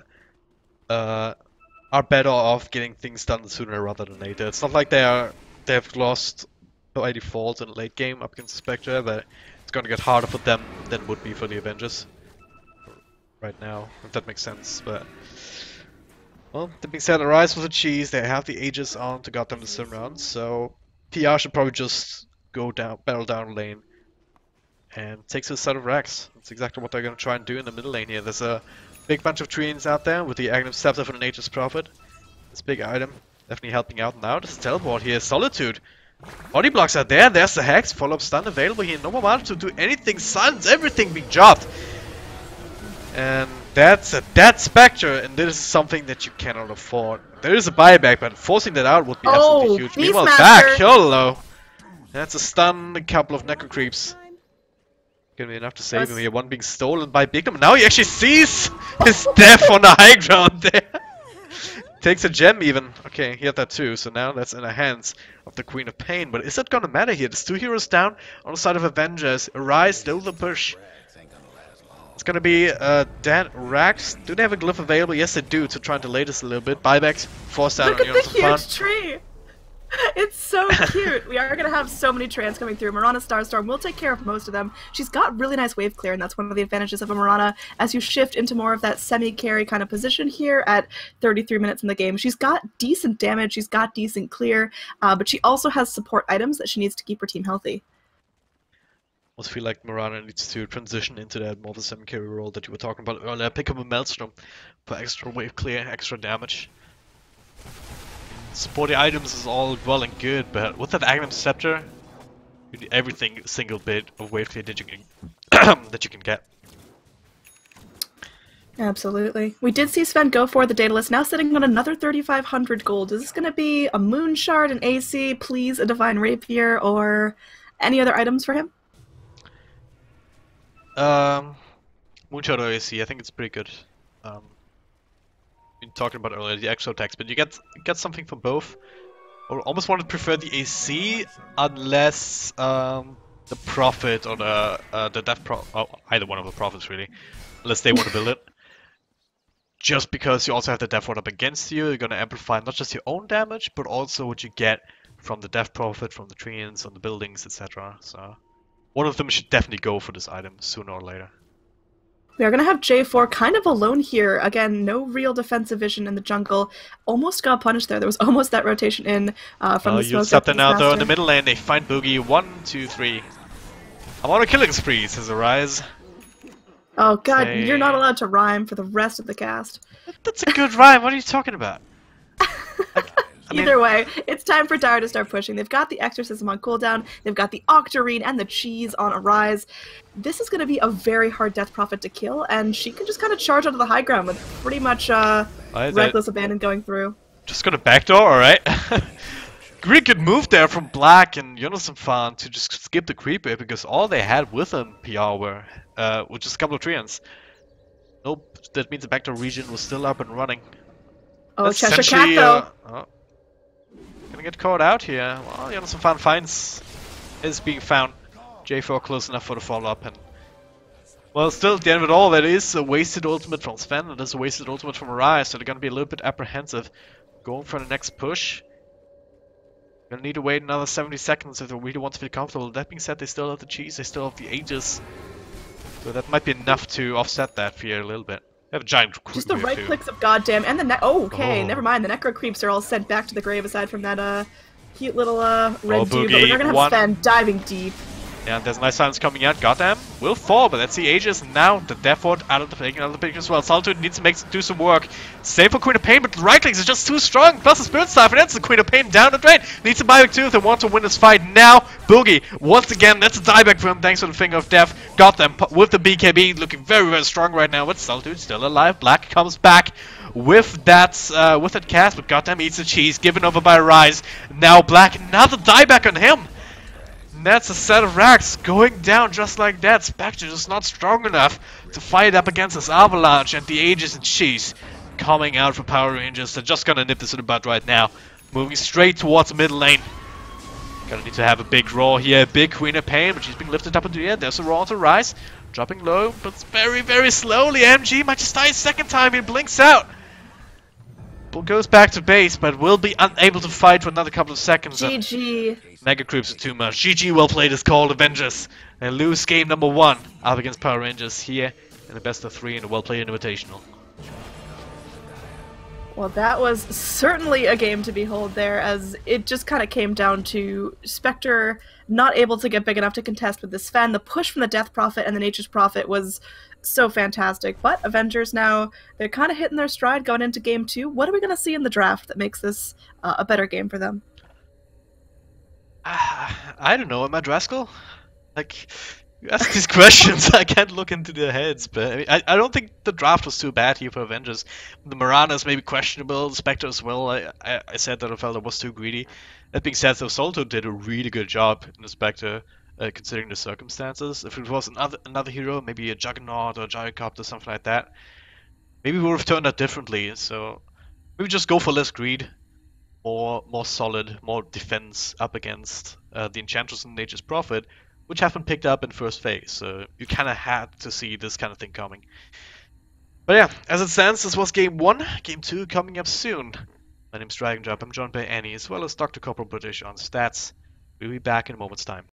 are better off getting things done sooner rather than later. It's not like they've lost by default in the late game up against Spectre, but it's gonna get harder for them than it would be for the Avengers right now, if that makes sense. But well, that being said, Arise with a cheese, they have the Aegis on to got them the sim round, so PR should probably just go down, battle down lane and take to the side of Rex. That's exactly what they're gonna try and do in the middle lane here. There's a big bunch of treants out there with the Aghanim Scepter for the Nature's Prophet. This big item definitely helping out now. This teleport here, Solitude. Body blocks are there, there's the Hex, follow-up stun available here. No more mana to do anything, silence everything being dropped. And that's a dead Spectre, and this is something that you cannot afford. There is a buyback, but forcing that out would be absolutely huge. Meanwhile, back, YOLO! That's a stun, a couple of Necro Creeps. Gonna be enough to save him here. One being stolen by Bigum. Now he actually sees his death on the high ground there. Takes a gem even. Okay, he had that too, so now that's in the hands of the Queen of Pain. But is that gonna matter here? There's 2 heroes down on the side of Avengers. Arise, still the push. It's gonna be Dan Rax. Do they have a glyph available? Yes, they do, to try and delay this a little bit. Buybacks, force down Look on at the Jonas Fan. huge tree! It's so cute. We are going to have so many trans coming through. Mirana Starstorm will take care of most of them. She's got really nice wave clear, and that's one of the advantages of a Mirana as you shift into more of that semi-carry kind of position here at 33 minutes in the game. She's got decent damage, she's got decent clear, but she also has support items that she needs to keep her team healthy. I also feel like Mirana needs to transition into that more of a semi-carry role that you were talking about earlier. Pick up a Maelstrom for extra wave clear, extra damage. Supporting items is all well and good, but with that Agnum Scepter, you need everything single bit of wave clear that you can that you can get. Absolutely. We did see Sven go for the Daedalus, now sitting on another 3,500 gold. Is this going to be a Moon Shard, an AC, please a Divine Rapier, or any other items for him? Moonshot or AC, I think it's pretty good. Been talking about earlier the extra attacks, but you get something from both. Or almost want to prefer the AC unless the Prophet or the Death either one of the Prophets really, unless they want to build it. Just because you also have the Death Ward up against you, you're gonna amplify not just your own damage, but also what you get from the Death Prophet, from the treants, on the buildings, etc. So one of them should definitely go for this item sooner or later. We are going to have J4 kind of alone here. Again, no real defensive vision in the jungle. Almost got punished there. There was almost that rotation in from the smoke. You'll stop there now, though. In the middle lane, they find Boogie. 1, 2, 3. I'm on a killing spree, says Arise. Oh god, you're not allowed to rhyme for the rest of the cast. That's a good rhyme. What are you talking about? Either way, it's time for Dire to start pushing. They've got the Exorcism on cooldown, they've got the Octarine and the Cheese on Arise. This is going to be a very hard Death Prophet to kill, and she can just kind of charge onto the high ground with pretty much reckless abandon going through. Just gonna backdoor, alright. Really good move there from Black and Jonas Fan to just skip the creeper, because all they had with them PR were just a couple of treants. Nope, that means the backdoor region was still up and running. Oh, That's Cheshire Cat though. Gonna get caught out here. Well, Jonas Fan finds is being found. J4 close enough for the follow-up, and well, still at the end of it all, that is a wasted ultimate from Sven, and there's a wasted ultimate from Arise, so they're gonna be a little bit apprehensive going for the next push. Gonna need to wait another 70 seconds if they really want to feel comfortable. That being said, they still have the Cheese, they still have the Aegis, so that might be enough to offset that fear a little bit. They have a giant creep. Just the right clicks of goddamn, and the never mind, the Necro Creeps are all sent back to the grave aside from that cute little red dude, but we're gonna have Sven diving deep. Yeah, there's a nice silence coming out. Goddamn, will fall, but that's the Aegis. Now the Death Ward out of the picture as well. Solitude needs to do some work. Save for Queen of Pain, but the right clicks is just too strong. Plus the Spirit Staff, and that's the Queen of Pain down the drain. Needs to buyback too if they want to win this fight now. Boogie, once again, that's a dieback for him thanks to the Finger of Death. Got them with the BKB, looking very, very strong right now. But Solitude still alive. Black comes back with that cast, but goddamn eats the Cheese, given over by Rise. Now Black, another dieback on him. That's a set of racks going down just like that. Spectre just not strong enough to fight up against this Avalanche, and the Aegis and Cheese coming out for Power Rangers. They're just gonna nip this in the bud right now. Moving straight towards the middle lane. Gonna need to have a big roar here. Big Queen of Pain, but she's being lifted up into the air. There's a roar to Rise. Dropping low, but very, very slowly. MG might just die a second time. He blinks out. Goes back to base, but will be unable to fight for another couple of seconds. GG. Mega Creeps are too much. GG, well played is called Avengers. And lose game number 1 up against Power Rangers here in the best of 3 in the Wellplay Invitational. Well, that was certainly a game to behold there, as it just kind of came down to Spectre not able to get big enough to contest with this Sven. The push from the Death Prophet and the Nature's Prophet was so fantastic. But Avengers now, they're kind of hitting their stride going into game 2. What are we going to see in the draft that makes this a better game for them? I don't know, am I Draskell? Like, you ask these questions, I can't look into their heads, but I mean, I don't think the draft was too bad here for Avengers. The Maranas may be questionable, the Spectre as well. I said that I felt it was too greedy. That being said, though, Solto did a really good job in the Spectre, considering the circumstances. If it was another hero, maybe a Juggernaut or a Gyrocopter or something like that, maybe we would have turned out differently. So maybe just go for less greed, more solid, more defense up against the Enchantress and Nature's Prophet, which haven't picked up in first phase. So you kind of had to see this kind of thing coming. But yeah, as it stands, this was game 1. Game 2 coming up soon. My name's Dragon Drop. I'm joined by Annie as well as Dr. Corporal British on stats. We'll be back in a moment's time.